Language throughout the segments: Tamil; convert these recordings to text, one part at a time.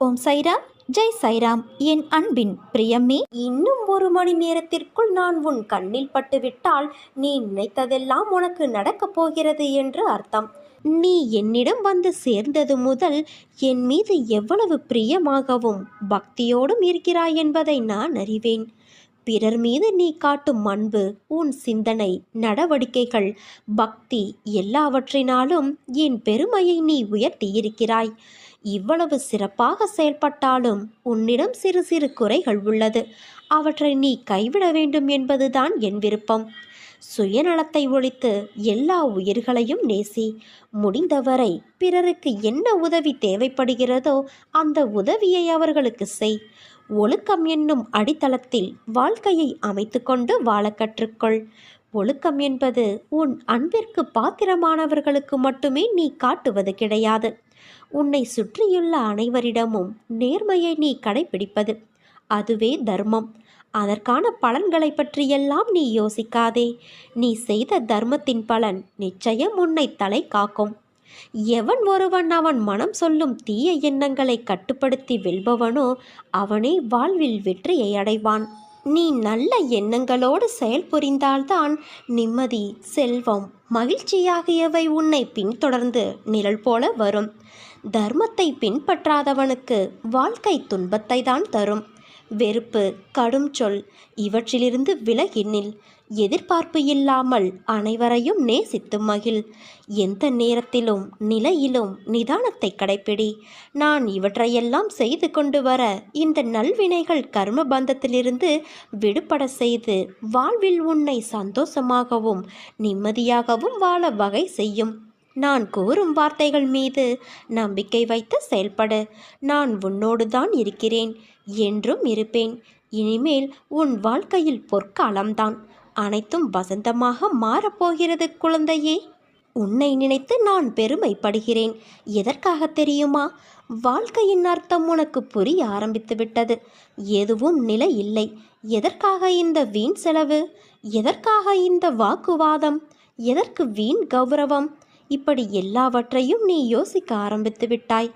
ஓம் சைராம், ஜெய் சைராம். என் அன்பின் பிரியமே, இன்னும் 1 மணி நேரத்திற்குள் நான் உன் கண்ணில் பட்டுவிட்டால் நீ நினைத்ததெல்லாம் உனக்கு நடக்கப் போகிறது என்று அர்த்தம். நீ என்னிடம் வந்து சேர்ந்தது முதல் என் மீது எவ்வளவு பிரியமாகவும் பக்தியோடும் இருக்கிறாய் என்பதை நான் அறிவேன். பிறர் மீது நீ காட்டும் அன்பு, உன் சிந்தனை, நடவடிக்கைகள், பக்தி எல்லாவற்றினாலும் என் பெருமையை நீ உயர்த்தியிருக்கிறாய். இவ்வளவு சிறப்பாக செயல்பட்டாலும் உன்னிடம் சிறு சிறு குறைகள் உள்ளது. அவற்றை நீ கைவிட வேண்டும் என்பதுதான் என் விருப்பம். சுயநலத்தை ஒழித்து எல்லா உயிர்களையும் நேசி. முடிந்தவரை பிறருக்கு என்ன உதவி தேவைப்படுகிறதோ அந்த உதவியை அவர்களுக்கு செய். ஒழுக்கம் என்னும் அடித்தளத்தில் வாழ்க்கையை அமைத்து கொண்டு வாழ கற்றுக்கொள். ஒழுக்கம் என்பது உன் அன்பிற்கு பாத்திரமானவர்களுக்கு மட்டுமே நீ காட்டுவது கிடையாது. உன்னை சுற்றியுள்ள அனைவரிடமும் நேர்மையை நீ கடைபிடிப்பது, அதுவே தர்மம். அதற்கான பலன்களை பற்றியெல்லாம் நீ யோசிக்காதே. நீ செய்த தர்மத்தின் பலன் நிச்சயம் உன்னை தலை காக்கும். எவன் ஒருவன் அவன் மனம் சொல்லும் தீய எண்ணங்களை கட்டுப்படுத்தி வெல்பவனோ அவனே வாழ்வில் வெற்றியை அடைவான். நீ நல்ல எண்ணங்களோடு செயல்புரிந்தால்தான் நிம்மதி, செல்வம், மகிழ்ச்சி ஆகியவை உன்னை பின்தொடர்ந்து நிழல் போல வரும். தர்மத்தை பின்பற்றாதவனுக்கு வாழ்க்கை துன்பத்தை தான் தரும். வெறுப்பு, கடும் சொல் இவற்றிலிருந்து விலகி நில். எதிர்பார்ப்பு இல்லாமல் அனைவரையும் நேசித்து மகிழ். எந்த நேரத்திலும் நிலையிலும் நிதானத்தை கடைப்பிடி. நான் இவற்றையெல்லாம் செய்து கொண்டு வர இந்த நல்வினைகள் கர்ம பந்தத்திலிருந்து விடுபட செய்து வாழ்வில் உன்னை சந்தோஷமாகவும் நிம்மதியாகவும் வாழ வகை செய்யும். நான் கூறும் வார்த்தைகள் மீது நம்பிக்கை வைத்து செயல்படு. நான் உன்னோடு தான் இருக்கிறேன், என்றும் இருப்பேன். இனிமேல் உன் வாழ்க்கையில் பொற்காலம்தான். அனைத்தும் வசந்தமாக மாறப்போகிறது குழந்தையே. உன்னை நினைத்து நான் பெருமைப்படுகிறேன். எதற்காக தெரியுமா? வாழ்க்கையின் அர்த்தம் உனக்கு புரிய ஆரம்பித்து விட்டது. எதுவும் நிலை இல்லை. எதற்காக இந்த வீண் செலவு? எதற்காக இந்த வாக்குவாதம்? எதற்கு வீண் கௌரவம்? இப்படி எல்லாவற்றையும் நீ யோசிக்க ஆரம்பித்து விட்டாய்.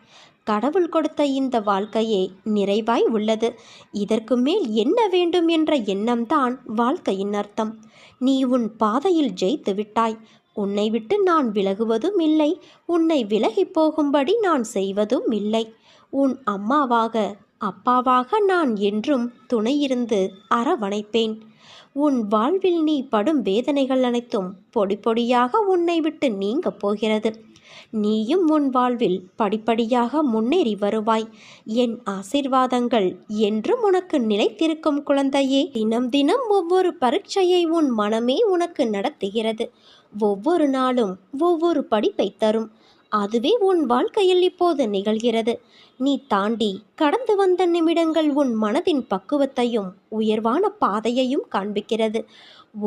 கடவுள் கொடுத்த இந்த வாழ்க்கையே நிறைவாய் உள்ளது. இதற்கு மேல் என்ன வேண்டும் என்ற எண்ணம்தான் வாழ்க்கையின் அர்த்தம். நீ உன் பாதையில் ஜெயித்து விட்டாய். உன்னை விட்டு நான் விலகுவதும் இல்லை, உன்னை விலகி போகும்படி நான் செய்வதும் இல்லை. உன் அம்மாவாக, அப்பாவாக நான் என்றும் துணையிருந்து அரவணைப்பேன். உன் வாழ்வில் நீ படும் வேதனைகள் அனைத்தும் பொடி பொடியாக உன்னை விட்டு நீங்க போகிறது. நீயும் உன் வாழ்வில் படிப்படியாக முன்னேறி வருவாய். என் ஆசீர்வாதங்கள் என்றும் உனக்கு நிலைத்திருக்கும் குழந்தையே. தினம் தினம் ஒவ்வொரு பரீட்சையை உன் மனமே உனக்கு நடத்துகிறது. ஒவ்வொரு நாளும் ஒவ்வொரு படிப்பை தரும். அதுவே உன் வாழ்க்கையில் இப்போது நிகழ்கிறது. நீ தாண்டி கடந்து வந்த நிமிடங்கள் உன் மனதின் பக்குவத்தையும் உயர்வான பாதையையும் காண்பிக்கிறது.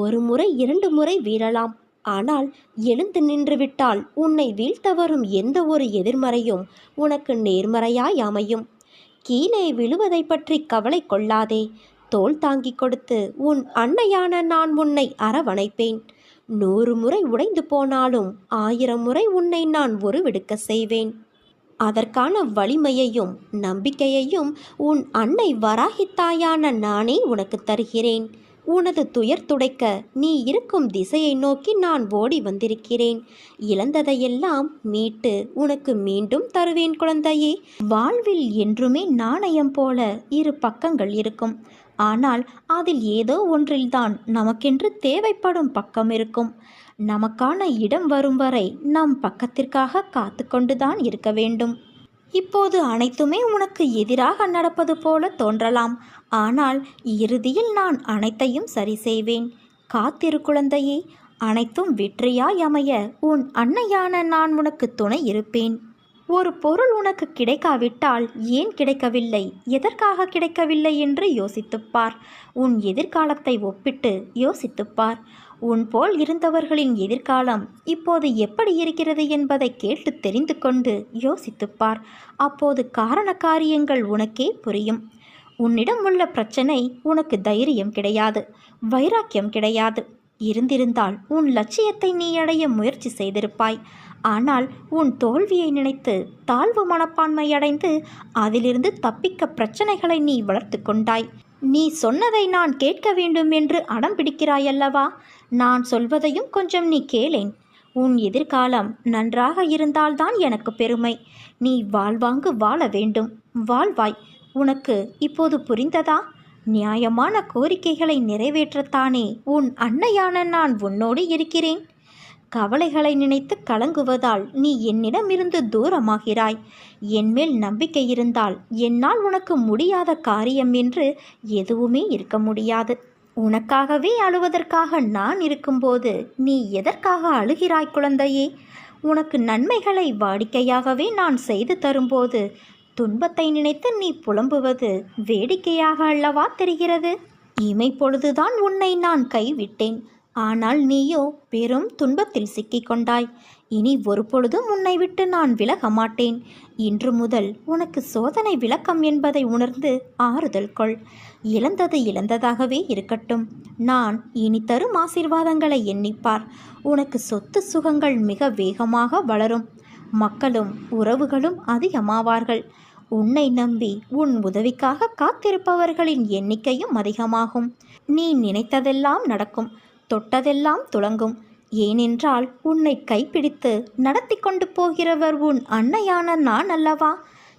1 முறை 2 முறை வீழலாம், ஆனால் எழுந்து நின்றுவிட்டால் உன்னை வீழ்த்த வரும் எந்த ஒரு எதிர்மறையும் உனக்கு நேர்மறையாய் அமையும். கீழே விழுவதை பற்றி கவலை கொள்ளாதே. தோள் தாங்கி கொடுத்து உன் அன்னையான நான் உன்னை அரவணைப்பேன். 100 முறை உடைந்து போனாலும் 1000 முறை உன்னை நான் உருவெடுக்க செய்வேன். அதற்கான வலிமையையும் நம்பிக்கையையும் உன் அன்னை வராகித்தாயான நானே உனக்கு தருகிறேன். உனது துயர் துடைக்க நீ இருக்கும் திசையை நோக்கி நான் ஓடி வந்திருக்கிறேன். இழந்ததையெல்லாம் மீட்டு உனக்கு மீண்டும் தருவேன் குழந்தையே. வாழ்வில் என்றுமே நாணயம் போல 2 பக்கங்கள் இருக்கும். ஆனால் அதில் ஏதோ ஒன்றில்தான் நமக்கென்று தேவைப்படும் பக்கம் இருக்கும். நமக்கான இடம் வரும் வரை நம் பக்கத்திற்காக காத்து கொண்டுதான் இருக்க வேண்டும். இப்போது அனைத்துமே உனக்கு எதிராக நடப்பது போல தோன்றலாம். ஆனால் இறுதியில் நான் அனைத்தையும் சரி செய்வேன். காத்திரு குழந்தையே. அனைத்தும் வெற்றியாய் அமைய உன் அன்னையான நான் உனக்கு துணை இருப்பேன். ஒரு பொருள் உனக்கு கிடைக்காவிட்டால் ஏன் கிடைக்கவில்லை, எதற்காக கிடைக்கவில்லை என்று யோசித்துப்பார். உன் எதிர்காலத்தை ஒப்பிட்டு யோசித்துப்பார். உன் போல் இருந்தவர்களின் எதிர்காலம் இப்போது எப்படி இருக்கிறது என்பதை கேட்டு தெரிந்து கொண்டு யோசித்துப்பார். அப்போது காரண காரியங்கள் உனக்கே புரியும். உன்னிடம் உள்ள பிரச்சனை உனக்கு தைரியம் கிடையாது, வைராக்கியம் கிடையாது. இருந்திருந்தால் உன் லட்சியத்தை நீ அடைய முயற்சி செய்திருப்பாய். ஆனால் உன் தோல்வியை நினைத்து தாழ்வு மனப்பான்மை அடைந்து அதிலிருந்து தப்பிக்க பிரச்சனைகளை நீ வளர்த்து கொண்டாய். நீ சொன்னதை நான் கேட்க வேண்டும் என்று அடம் பிடிக்கிறாயல்லவா? நான் சொல்வதையும் கொஞ்சம் நீ கேளேன். உன் எதிர்காலம் நன்றாக இருந்தால்தான் எனக்கு பெருமை. நீ வாழ்வாங்கு வாழ வேண்டும். வாழ்வாய். உனக்கு இப்போது புரிந்ததா? நியாயமான கோரிக்கைகளை நிறைவேற்றத்தானே உன் அன்னையான நான் உன்னோடு இருக்கிறேன். கவலைகளை நினைத்து கலங்குவதால் நீ என்னிடமிருந்து தூரமாகிறாய். என்மேல் நம்பிக்கை இருந்தால் என்னால் உனக்கு முடியாத காரியம் என்று எதுவுமே இருக்க முடியாது. உனக்காகவே அழுவதற்காக நான் இருக்கும்போது நீ எதற்காக அழுகிறாய் குழந்தையே? உனக்கு நன்மைகளை வாடிக்கையாகவே நான் செய்து தரும்போது துன்பத்தை நினைத்து நீ புலம்புவது வேடிக்கையாக அல்லவா தெரிகிறது? இமைப்பொழுதுதான் உன்னை நான் கைவிட்டேன். ஆனால் நீயோ பெரும் துன்பத்தில் சிக்கிக்கொண்டாய். இனி ஒரு பொழுதும் உன்னை விட்டு நான் விலக மாட்டேன். இன்று முதல் உனக்கு சோதனை விளக்கம் என்பதை உணர்ந்து ஆறுதல் கொள். இழந்தது இழந்ததாகவே இருக்கட்டும். நான் இனி தரும் ஆசீர்வாதங்களை எண்ணிப்பார். உனக்கு சொத்து சுகங்கள் மிக வேகமாக வளரும். மக்களும் உறவுகளும் அதிகமாவார்கள். உன்னை நம்பி உன் உதவிக்காக காத்திருப்பவர்களின் எண்ணிக்கையும் அதிகமாகும். நீ நினைத்ததெல்லாம் நடக்கும். தொட்டதெல்லாம் துலங்கும். ஏனென்றால் உன்னை கைப்பிடித்து நடத்தி கொண்டு போகிறவர் உன் அன்னையான நான் அல்லவா?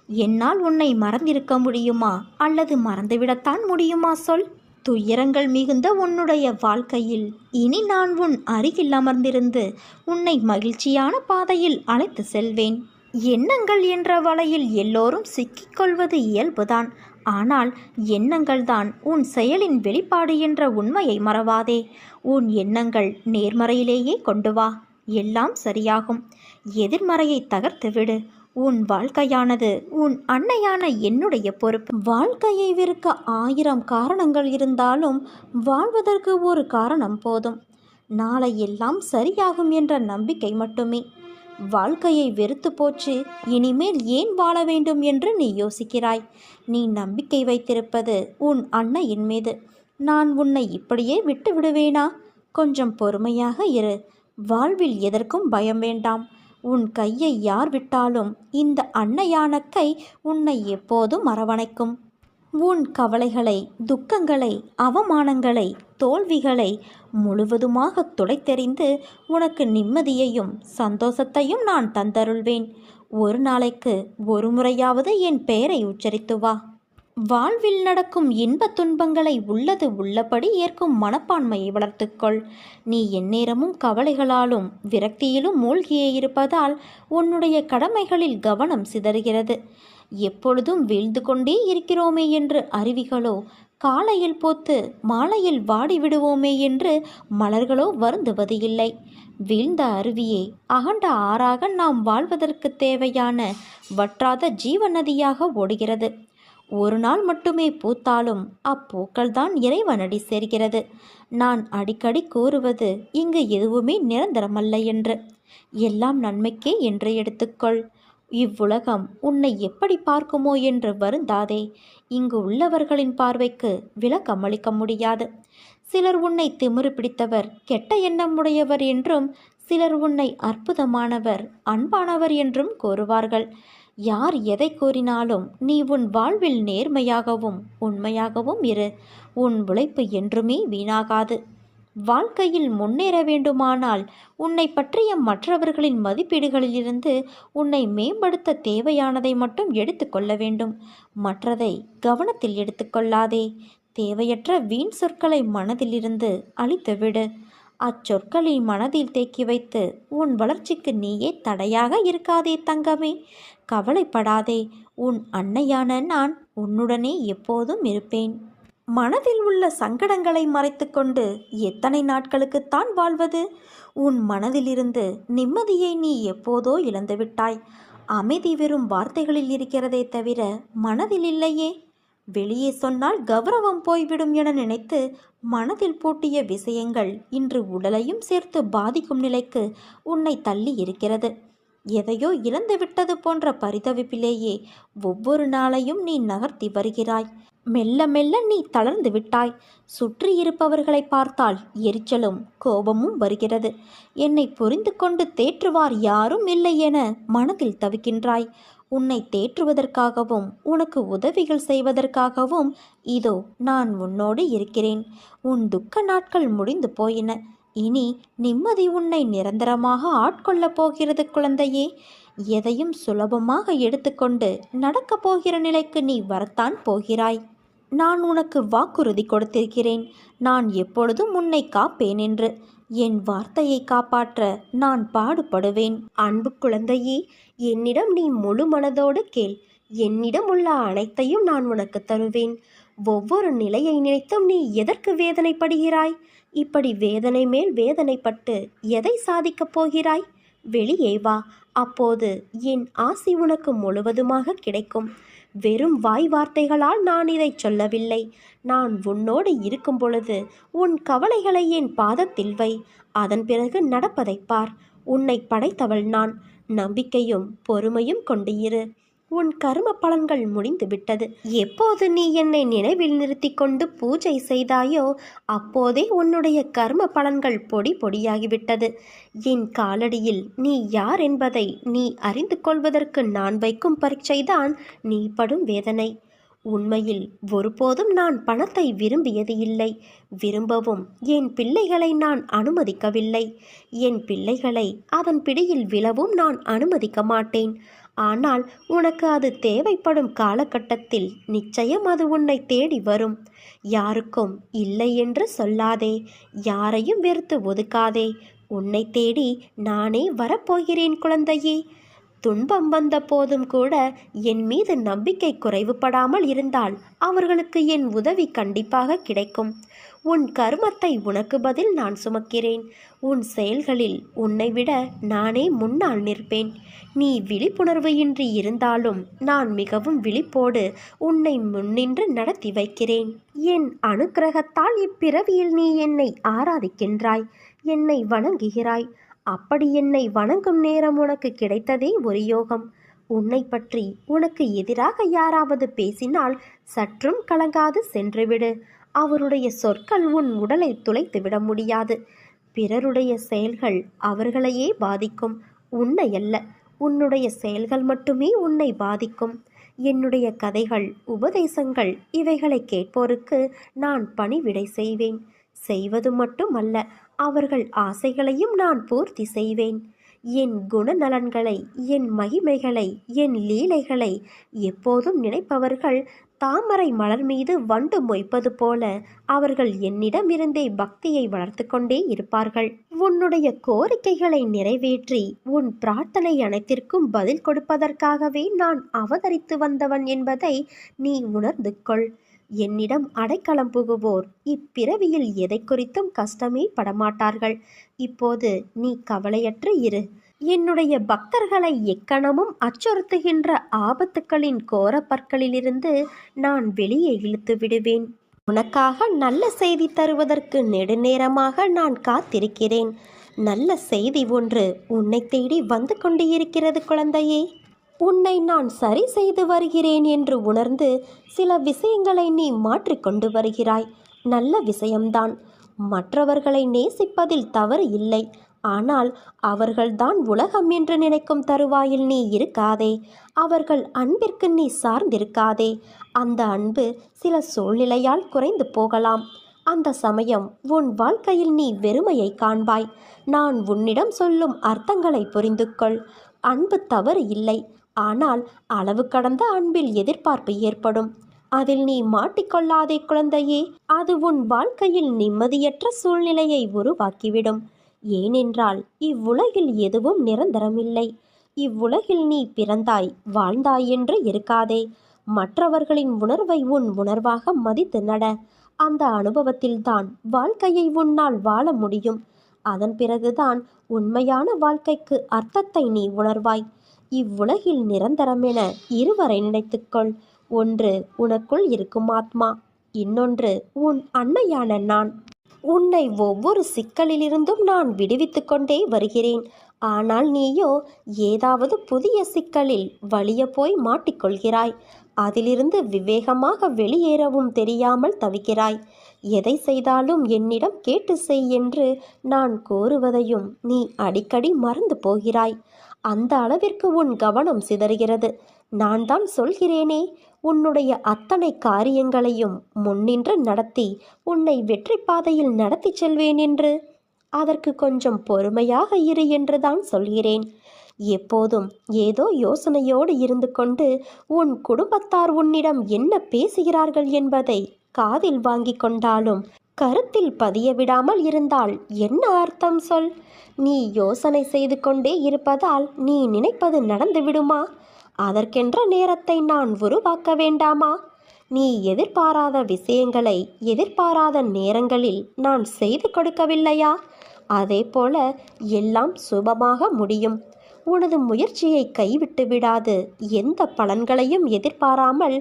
என்னால் உன்னை மறந்திருக்க முடியுமா? அல்லது மறந்துவிடத்தான் முடியுமா சொல்? துயரங்கள் மிகுந்த உன்னுடைய வாழ்க்கையில் இனி நான் உன் அருகில் அமர்ந்திருந்து உன்னை மகிழ்ச்சியான பாதையில் அழைத்து செல்வேன். எண்ணங்கள் என்ற வலையில் எல்லோரும் சிக்கிக்கொள்வது இயல்புதான். ஆனால் எண்ணங்கள்தான் உன் செயலின் வெளிப்பாடு என்ற உண்மையை மறவாதே. உன் எண்ணங்கள் நேர்மறையிலேயே கொண்டு வா. எல்லாம் சரியாகும். எதிர்மறையை தகர்த்துவிடு. உன் வாழ்க்கையானது உன் அன்னையான என்னுடைய பொறுப்பு. வாழ்க்கையை வெறுக்க 1000 காரணங்கள் இருந்தாலும் வாழ்வதற்கு ஒரு காரணம் போதும். நாளை எல்லாம் சரியாகும் என்ற நம்பிக்கை மட்டுமே. வாழ்க்கையை வெறுத்து போச்சு, இனிமேல் ஏன் வாழ வேண்டும் என்று நீ யோசிக்கிறாய். நீ நம்பிக்கை வைத்திருப்பது உன் அன்னையின் மீது. நான் உன்னை இப்படியே விட்டு விடுவேனா? கொஞ்சம் பொறுமையாக இரு. வாழ்வில் எதற்கும் பயம் வேண்டாம். உன் கையை யார் விட்டாலும் இந்த அன்னையான கை உன்னை எப்போதும் அரவணைக்கும். உன் கவலைகளை, துக்கங்களை, அவமானங்களை, தோல்விகளை முழுவதுமாக துடைத்தெறிந்து உனக்கு நிம்மதியையும் சந்தோஷத்தையும் நான் தந்தருள்வேன். ஒரு நாளைக்கு ஒரு முறையாவது என் பெயரை உச்சரித்து வா. வாழ்வில் நடக்கும் இன்ப துன்பங்களை உள்ளது உள்ளபடி ஏற்கும் மனப்பான்மையை வளர்த்துக்கொள். நீ எந்நேரமும் கவலைகளாலும் விரக்தியிலும் மூழ்கியே இருப்பதால் உன்னுடைய கடமைகளில் கவனம் சிதறுகிறது. எப்பொழுதும் வீழ்ந்து கொண்டே இருக்கிறோமே என்று அருவிகளோ, காலையில் போத்து மாலையில் வாடிவிடுவோமே என்று மலர்களோ வருந்துவது இல்லை. வீழ்ந்த அருவியே அகண்ட ஆறாக நாம் வாழ்வதற்கு தேவையான வற்றாத ஜீவநதியாக ஓடுகிறது. ஒரு நாள் மட்டுமே பூத்தாலும் அப்பூக்கள் தான் இறைவனடி சேர்கிறது. நான் அடிக்கடி கூறுவது இங்கு எதுவுமே நிரந்தரமல்ல என்று. எல்லாம் நன்மைக்கே என்று எடுத்துக்கொள். இவ்வுலகம் உன்னை எப்படி பார்க்குமோ என்று வருந்தாதே. இங்கு உள்ளவர்களின் பார்வைக்கு விளக்கமளிக்க முடியாது. சிலர் உன்னை திமிரு பிடித்தவர், கெட்ட எண்ணம் உடையவர் என்றும், சிலர் உன்னை அற்புதமானவர், அன்பானவர் என்றும் கூறுவார்கள். யார் எதை கூறினாலும் நீ உன் வாழ்வில் நேர்மையாகவும் உண்மையாகவும் இரு. உன் உழைப்பு என்றுமே வீணாகாது. வாழ்க்கையில் முன்னேற வேண்டுமானால் உன்னை பற்றிய மற்றவர்களின் மதிப்பீடுகளிலிருந்து உன்னை மேம்படுத்த தேவையானதை மட்டும் எடுத்துக்கொள்ள வேண்டும். மற்றதை கவனத்தில் எடுத்துக்கொள்ளாதே. தேவையற்ற வீண் சொற்களை மனதிலிருந்து அழித்துவிடு. அச்சொற்களை மனதில் தேக்கி வைத்து உன் வளர்ச்சிக்கு நீயே தடையாக இருக்காதே தங்கமே. கவலைப்படாதே. உன் அன்னையான நான் உன்னுடனே எப்போதும் இருப்பேன். மனதில் உள்ள சங்கடங்களை மறைத்துக்கொண்டு எத்தனை நாட்களுக்குத்தான் வாழ்வது? உன் மனதிலிருந்து நிம்மதியை நீ எப்போதோ இழந்துவிட்டாய். அமைதி வெறும் வார்த்தைகளில் இருக்கிறதே தவிர மனதில் இல்லையே. வெளியே சொன்னால் கௌரவம் போய்விடும் என நினைத்து மனதில் பூட்டிய விஷயங்கள் இன்று உடலையும் சேர்த்து பாதிக்கும் நிலைக்கு உன்னை தள்ளி இருக்கிறது. எதையோ இழந்துவிட்டது போன்ற பரிதவிப்பிலேயே ஒவ்வொரு நாளையும் நீ நகர்த்தி வருகிறாய். மெல்ல மெல்ல நீ தளர்ந்து விட்டாய். சுற்றி இருப்பவர்களை பார்த்தால் எரிச்சலும் கோபமும் வருகிறது. என்னை புரிந்து கொண்டு தேற்றுவார் யாரும் இல்லை என மனதில் தவிக்கின்றாய். உன்னை தேற்றுவதற்காகவும் உனக்கு உதவிகள் செய்வதற்காகவும் இதோ நான் உன்னோடு இருக்கிறேன். உன் துக்க நாட்கள் முடிந்து போயின. இனி நிம்மதி உன்னை நிரந்தரமாக ஆட்கொள்ளப் போகிறது குழந்தையே. எதையும் சுலபமாக எடுத்துக்கொண்டு நடக்கப் போகிற நிலைக்கு நீ வரத்தான் போகிறாய். நான் உனக்கு வாக்குறுதி கொடுத்திருக்கிறேன். நான் எப்பொழுதும் உன்னை காப்பேன் என்று. என் வார்த்தையை காப்பாற்ற நான் பாடுபடுவேன். அன்பு குழந்தையே, என்னிடம் நீ முழு மனதோடு கேள். என்னிடம் உள்ள அனைத்தையும் நான் உனக்கு தருவேன். ஒவ்வொரு நிலையை நினைத்தும் நீ எதற்கு வேதனைப்படுகிறாய்? இப்படி வேதனை மேல் வேதனைப்பட்டு எதை சாதிக்கப் போகிறாய்? வெளியே வா. அப்போது என் ஆசி உனக்கு முழுவதுமாக கிடைக்கும். வெறும் வாய் வார்த்தைகளால் நான் இதை சொல்லவில்லை. நான் உன்னோடு இருக்கும் பொழுது உன் கவலைகளை என் பாதத்தில் வை. அதன் பிறகு நடப்பதை பார். உன்னை படைத்தவள் நான். நம்பிக்கையும் பொறுமையும் கொண்டு இரு. உன் கர்ம பலன்கள் முடிந்து விட்டது. எப்போது நீ என்னை நினைவில் நிறுத்தி கொண்டு பூஜை செய்தாயோ அப்போதே உன்னுடைய கர்ம பலன்கள் பொடி பொடியாகிவிட்டது. என் காலடியில் நீ யார் என்பதை நீ அறிந்து கொள்வதற்கு நான் வைக்கும் பரீட்சைதான் நீ படும் வேதனை. உண்மையில் ஒருபோதும் நான் பணத்தை விரும்பியது இல்லை. விரும்பவும் என் பிள்ளைகளை நான் அனுமதிக்கவில்லை. என் பிள்ளைகளை அதன் பிடியில் விழவும் நான் அனுமதிக்க மாட்டேன். ஆனால் உனக்கு அது தேவைப்படும் காலகட்டத்தில் நிச்சயம் அது உன்னை தேடி வரும். யாருக்கும் இல்லை என்று சொல்லாதே. யாரையும் வெறுத்து ஒதுக்காதே. உன்னை தேடி நானே வரப்போகிறேன் குழந்தையே. துன்பம் வந்த போதும் கூட என் மீது நம்பிக்கை குறைவுபடாமல் இருந்தால் அவர்களுக்கு என் உதவி கண்டிப்பாக கிடைக்கும். உன் கர்மத்தை உனக்கு பதில் நான் சுமக்கிறேன். உன் செயல்களில் உன்னை விட நானே முன்னால் நிற்பேன். நீ விழிப்புணர்வு இன்றி இருந்தாலும் நான் மிகவும் விழிப்போடு உன்னை முன்னின்று நடத்தி வைக்கிறேன். என் அனுக்கிரகத்தால் இப்பிறவியில் நீ என்னை ஆராதிக்கின்றாய், என்னை வணங்குகிறாய். அப்படி என்னை வணங்கும் நேரம் உனக்கு கிடைத்ததே ஒரு யோகம். உன்னை பற்றி உனக்கு எதிராக யாராவது பேசினால் சற்றும் கலங்காது சென்றுவிடு. அவருடைய சொற்கள் உன் உடலை துளைத்துவிட முடியாது. பிறருடைய செயல்கள் அவர்களையே பாதிக்கும், உன்னை அல்ல. உன்னுடைய செயல்கள் மட்டுமே உன்னை பாதிக்கும். என்னுடைய கதைகள், உபதேசங்கள் இவைகளை கேட்போருக்கு நான் பணிவிடை செய்வேன். செய்வது மட்டுமல்ல, அவர்கள் ஆசைகளையும் நான் பூர்த்தி செய்வேன். என் குணநலன்களை, என் மகிமைகளை, என் லீலைகளை எப்போதும் நினைப்பவர்கள் தாமரை மலர் மீது வண்டு மொய்ப்பது போல அவர்கள் என்னிடமிருந்தே பக்தியை வளர்த்து கொண்டே இருப்பார்கள். உன்னுடைய கோரிக்கைகளை நிறைவேற்றி உன் பிரார்த்தனை அனைத்திற்கும் பதில் கொடுப்பதற்காகவே நான் அவதரித்து வந்தவன் என்பதை நீ உணர்ந்து கொள். என்னிடம் அடைக்கலம் புகுவோர் இப்பிறவியில் எதை குறித்தும் கஷ்டமே படமாட்டார்கள். இப்போது நீ கவலையற்று இரு. என்னுடைய பக்தர்களை எக்கணமும் அச்சுறுத்துகின்ற ஆபத்துக்களின் கோர பற்களிலிருந்து நான் வெளியே இழுத்து விடுவேன். உனக்காக நல்ல செய்தி தருவதற்கு நெடுநேரமாக நான் காத்திருக்கிறேன். நல்ல செய்தி ஒன்று உன்னை தேடி வந்து கொண்டு இருக்கிறது குழந்தையே. உன்னை நான் சரி செய்து வருகிறேன் என்று உணர்ந்து சில விஷயங்களை நீ மாற்றிக்கொண்டு வருகிறாய். நல்ல விஷயம்தான். மற்றவர்களை நேசிப்பதில் தவறு இல்லை. ஆனால் அவர்கள்தான் உலகம் என்று நினைக்கும் தருவாயில் நீ இருக்காதே. அவர்கள் அன்பிற்கு நீ சார்ந்திருக்காதே. அந்த அன்பு சில சூழ்நிலையால் குறைந்து போகலாம். அந்த சமயம் உன் வாழ்க்கையில் நீ வெறுமையை காண்பாய். நான் உன்னிடம் சொல்லும் அர்த்தங்களை புரிந்து கொள். அன்பு தவறு இல்லை. ஆனால் அளவு கடந்த அன்பில் எதிர்பார்ப்பு ஏற்படும். அதில் நீ மாட்டிக்கொள்ளாதே குழந்தையே. அது உன் வாழ்க்கையில் நிம்மதியற்ற சூழ்நிலையை உருவாக்கிவிடும். ஏனென்றால் இவ்வுலகில் எதுவும் நிரந்தரமில்லை. இவ்வுலகில் நீ பிறந்தாய், வாழ்ந்தாய் என்று இருக்காதே. மற்றவர்களின் உணர்வை உன் உணர்வாக மதித்து நட. அந்த அனுபவத்தில்தான் வாழ்க்கையை உன்னால் வாழ முடியும். அதன் பிறகுதான் உண்மையான வாழ்க்கைக்கு அர்த்தத்தை நீ உணர்வாய். இவ்வுலகில் நிரந்தரமென இருவரை நினைத்துக்கொள். ஒன்று உனக்குள் இருக்கும் ஆத்மா, இன்னொன்று உன் அன்னையான நான். உன்னை ஒவ்வொரு சிக்கலிலிருந்தும் நான் விடுவித்து கொண்டே வருகிறேன். ஆனால் நீயோ ஏதாவது புதிய சிக்கலில் வலிய போய் மாட்டிக்கொள்கிறாய். அதிலிருந்து விவேகமாக வெளியேறவும் தெரியாமல் தவிக்கிறாய். எதை செய்தாலும் என்னிடம் கேட்டு செய் என்று நான் கோருவதையும் நீ அடிக்கடி மறந்து போகிறாய். அந்த அளவிற்கு உன் கவனம் சிதறுகிறது. நான் தான் சொல்கிறேனே, உன்னுடைய அத்தனை காரியங்களையும் முன்னின்று நடத்தி உன்னை வெற்றி பாதையில் நடத்தி செல்வேன் என்று. அதற்கு கொஞ்சம் பொறுமையாக இரு என்றுதான் சொல்கிறேன். எப்போதும் ஏதோ யோசனையோடு இருந்து கொண்டு உன் குடும்பத்தார் உன்னிடம் என்ன பேசுகிறார்கள் என்பதை காதில் வாங்கி கொண்டாலும் கருத்தில் பதிய விடாமல் இருந்தால் என்ன அர்த்தம் சொல்? நீ யோசனை செய்து கொண்டே இருப்பதால் நீ நினைப்பது நடந்துவிடுமா? அதற்கென்ற நேரத்தை நான் உருவாக்க வேண்டாமா? நீ எதிர்பாராத விஷயங்களை எதிர்பாராத நேரங்களில் நான் செய்து கொடுக்கவில்லையா? அதே போல எல்லாம் சுபமாக முடியும். உனது முயற்சியை கைவிட்டு விடாது எந்த பலன்களையும் எதிர்பாராமல்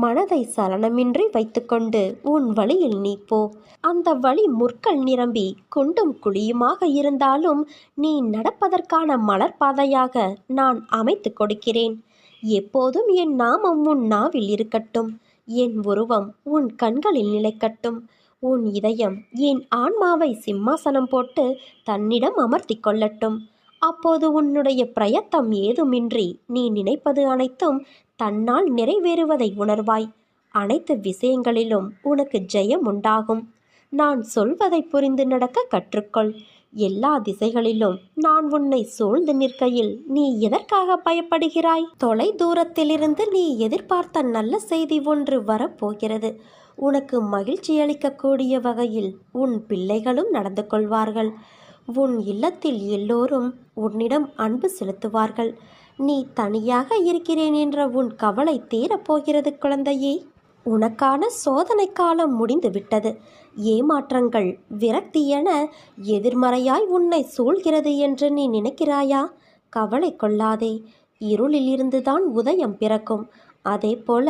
மனதை சலனமின்றி வைத்துக்கொண்டு உன் வழியில் நீ போ. அந்த வழி முற்கள் நிரம்பி குண்டும் குழியுமாக இருந்தாலும் நீ நடப்பதற்கான மலர்பாதையாக நான் அமைத்து கொடுக்கிறேன். எப்போதும் என் நாமம் உன் நாவில் இருக்கட்டும். என் உருவம் உன் கண்களில் நிலைக்கட்டும். உன் இதயம் என் ஆன்மாவை சிம்மாசனம் போட்டு தன்னிடம் அமர்த்தி கொள்ளட்டும். அப்போது உன்னுடைய பிரயத்தம் ஏதுமின்றி நீ நினைப்பது அனைத்தும் தன்னால் நிறைவேறுவதை உணர்வாய். அனைத்து விஷயங்களிலும் உனக்கு ஜெயம் உண்டாகும். நான் சொல்வதை புரிந்து நடக்க கற்றுக்கொள். எல்லா திசைகளிலும் நான் உன்னை சூழ்ந்து நிற்கையில் நீ எதற்காக பயப்படுகிறாய்? தொலை தூரத்திலிருந்து நீ எதிர்பார்த்த நல்ல செய்தி ஒன்று வரப்போகிறது. உனக்கு மகிழ்ச்சி அளிக்கக்கூடிய வகையில் உன் பிள்ளைகளும் நடந்து கொள்வார்கள். உன் இல்லத்தில் எல்லோரும் உன்னிடம் அன்பு செலுத்துவார்கள். நீ தனியாக இருக்கிறேன் என்ற உன் கவலை தீரப்போகிறது குழந்தையே. உனக்கான சோதனை காலம் முடிந்து விட்டது. ஏமாற்றங்கள், விரக்தி என எதிர்மறையாய் உன்னை சூழ்கிறது என்று நீ நினைக்கிறாயா? கவலை கொள்ளாதே. இருளில் இருந்துதான் உதயம் பிறக்கும். அதே போல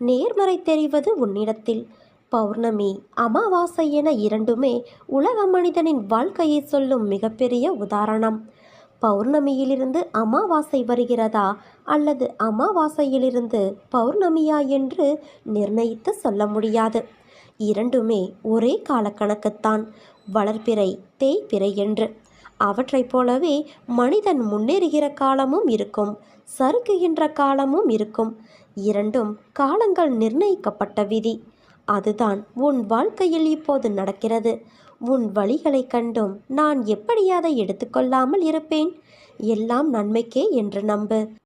நேர்மறை தெரிவது உன்னிடத்தில். பௌர்ணமி, அமாவாசை என இரண்டுமே உலக மனிதனின் வாழ்க்கையை சொல்லும் மிகப்பெரிய உதாரணம். பௌர்ணமியிலிருந்து அமாவாசை வருகிறதா அல்லது அமாவாசையிலிருந்து பௌர்ணமியா என்று நிர்ணயித்து சொல்ல முடியாது. இரண்டுமே ஒரே காலக்கணக்குத்தான், வளர்பிறை தேய்பிறை என்று. அவற்றைப் போலவே மனிதன் முன்னேறுகிற காலமும் இருக்கும், சறுக்குகின்ற காலமும் இருக்கும். இரண்டும் காலங்கள் நிர்ணயிக்கப்பட்ட விதி. அதுதான் உன் வாழ்க்கையில் இப்போது நடக்கிறது. உன் வழிகளை கண்டும் நான் எப்படி அதை எடுத்துக்கொள்ளாமல் இருப்பேன்? எல்லாம் நன்மைக்கே என்று நம்பு.